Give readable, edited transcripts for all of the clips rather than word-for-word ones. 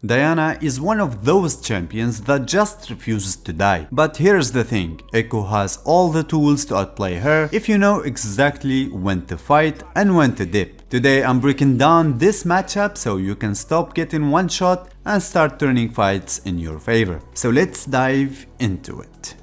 Diana is one of those champions that just refuses to die. But here's the thing, Ekko has all the tools to outplay her if you know exactly when to fight and when to dip. Today I'm breaking down this matchup so you can stop getting one shot and start turning fights in your favor. So let's dive into it.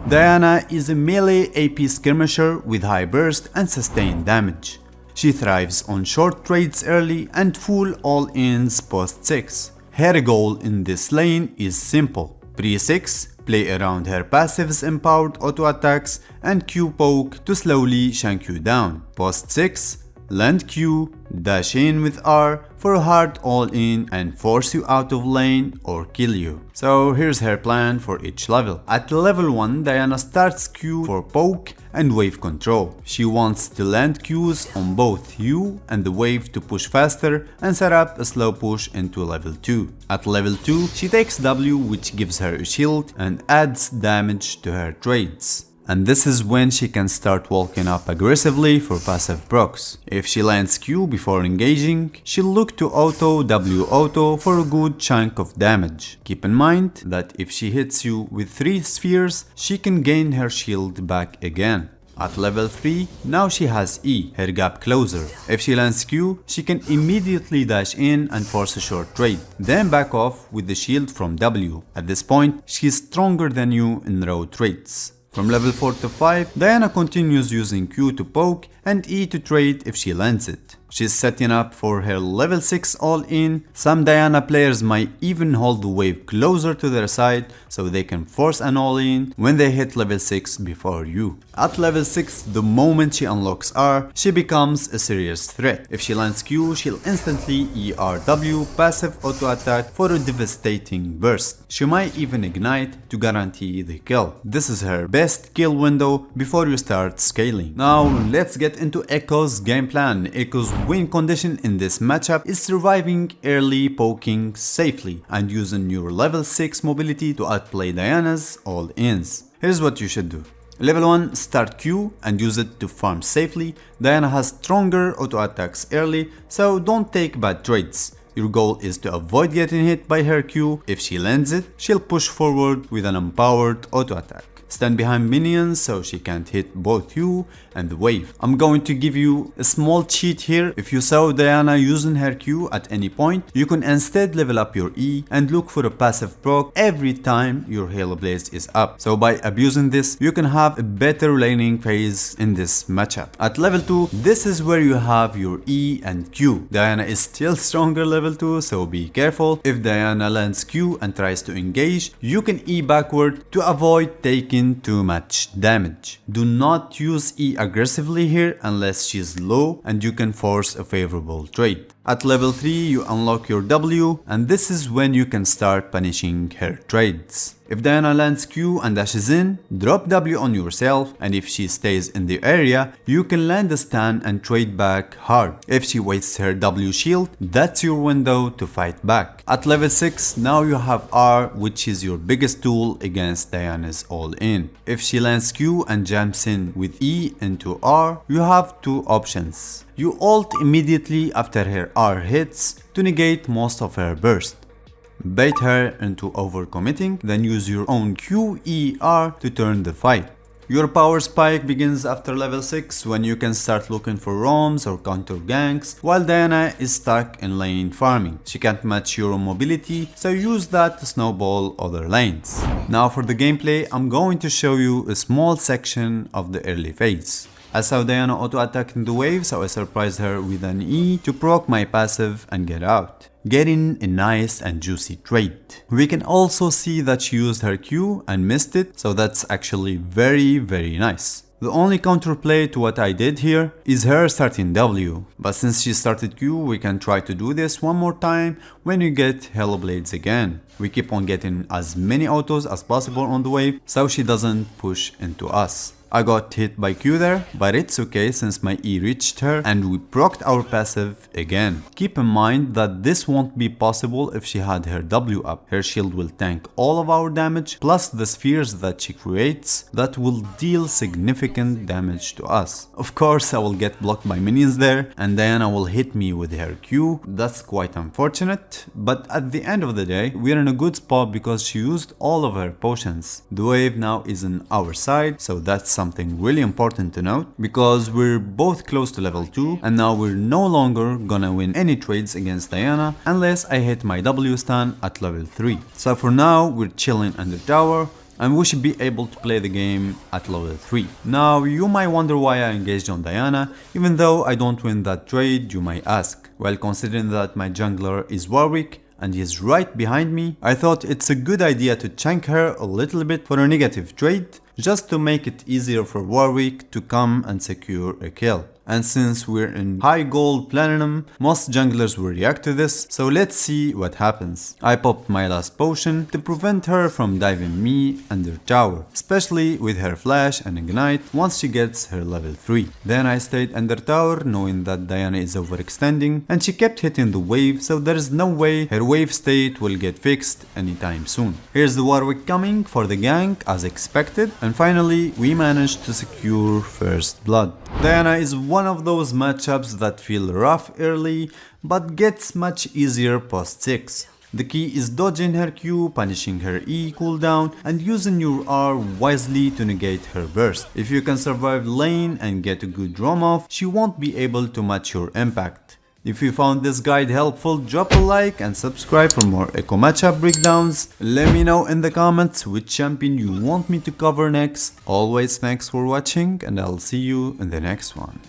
Diana is a melee AP skirmisher with high burst and sustained damage. She thrives on short trades early and full all-ins post 6. Her goal in this lane is simple. Pre-6, play around her passive's empowered auto attacks and Q poke to slowly shank you down. Post 6, land Q, dash in with R for a hard all-in and force you out of lane or kill you. So here's her plan for each level. At level 1, Diana starts Q for poke and wave control. She wants to land Qs on both you and the wave to push faster and set up a slow push into level 2. At level 2, she takes W, which gives her a shield and adds damage to her trades. And this is when she can start walking up aggressively for passive procs. If she lands Q before engaging, she'll look to auto W auto for a good chunk of damage. Keep in mind that if she hits you with 3 spheres, she can gain her shield back again. At level 3, now she has E, her gap closer. If she lands Q, she can immediately dash in and force a short trade, then back off with the shield from W. At this point, she's stronger than you in raw trades. From level 4 to 5, Diana continues using Q to poke and E to trade if she lands it. She's setting up for her level 6 all-in. Some Diana players might even hold the wave closer to their side so they can force an all-in when they hit level 6 before you. At level 6, the moment she unlocks R, she becomes a serious threat. If she lands Q, she'll instantly ERW passive auto attack for a devastating burst. She might even ignite to guarantee the kill. This is her best kill window before you start scaling. Now let's get into Ekko's game plan. Ekko's win condition in this matchup is surviving early, poking safely, and using your level 6 mobility to outplay Diana's all-ins. Here's what you should do. Level 1, start Q and use it to farm safely. Diana has stronger auto attacks early, so don't take bad trades. Your goal is to avoid getting hit by her Q. If she lands it, she'll push forward with an empowered auto attack. Stand behind minions so she can't hit both you and the wave. I'm going to give you a small cheat here. If you saw Diana using her Q at any point, you can instead level up your E and look for a passive proc every time your Halo Blaze is up. So by abusing this, you can have a better laning phase in this matchup. At level 2, this is where you have your E and Q. Diana is still stronger level 2, so be careful. If Diana lands Q and tries to engage, you can E backward to avoid taking too much damage. Do not use E aggressively here unless she's low and you can force a favorable trade. At level 3, you unlock your W, and this is when you can start punishing her trades. If Diana lands Q and dashes in, drop W on yourself, and if she stays in the area, you can land a stun and trade back hard. If she wastes her W shield, that's your window to fight back. At level 6, now you have R, which is your biggest tool against Diana's all-in. If she lands Q and jumps in with E into R, you have two options. You ult immediately after her R hits to negate most of her burst. Bait her into overcommitting, then use your own QER to turn the fight. Your power spike begins after level 6 when you can start looking for roams or counter ganks while Diana is stuck in lane farming. She can't match your mobility, so use that to snowball other lanes. Now for the gameplay, I'm going to show you a small section of the early phase. I saw Diana auto attacking the wave, so I surprised her with an E to proc my passive and get out, getting a nice and juicy trade. We can also see that she used her Q and missed it, so that's actually very nice. The only counterplay to what I did here is her starting W, but since she started Q, we can try to do this one more time when you get Halo Blades again. We keep on getting as many autos as possible on the wave so she doesn't push into us. I got hit by Q there, but it's okay since my E reached her and we procced our passive again. Keep in mind that this won't be possible if she had her W up. Her shield will tank all of our damage plus the spheres that she creates that will deal significant damage to us. Of course I will get blocked by minions there and Diana will hit me with her Q. That's quite unfortunate, but at the end of the day we're in a good spot because she used all of her potions. The wave now is on our side, so that's something really important to note because we're both close to level 2 and now we're no longer gonna win any trades against Diana unless I hit my W stun at level 3. So for now we're chilling under tower and we should be able to play the game at level 3. Now you might wonder why I engaged on Diana even though I don't win that trade, you might ask. Well, considering that my jungler is Warwick and he's right behind me, I thought it's a good idea to chunk her a little bit for a negative trade just to make it easier for Warwick to come and secure a kill. And since we're in high gold platinum, most junglers will react to this, so let's see what happens. I popped my last potion to prevent her from diving me under tower, especially with her flash and ignite once she gets her level 3. Then I stayed under tower knowing that Diana is overextending and she kept hitting the wave, so there is no way her wave state will get fixed anytime soon. Here's the Warwick coming for the gank as expected, and finally we managed to secure first blood. Diana is one of those matchups that feel rough early but gets much easier post 6. The key is dodging her Q, punishing her E cooldown and using your R wisely to negate her burst. If you can survive lane and get a good roam off, she won't be able to match your impact. If you found this guide helpful, drop a like and subscribe for more Ekko matchup breakdowns. Let me know in the comments which champion you want me to cover next. Always thanks for watching and I'll see you in the next one.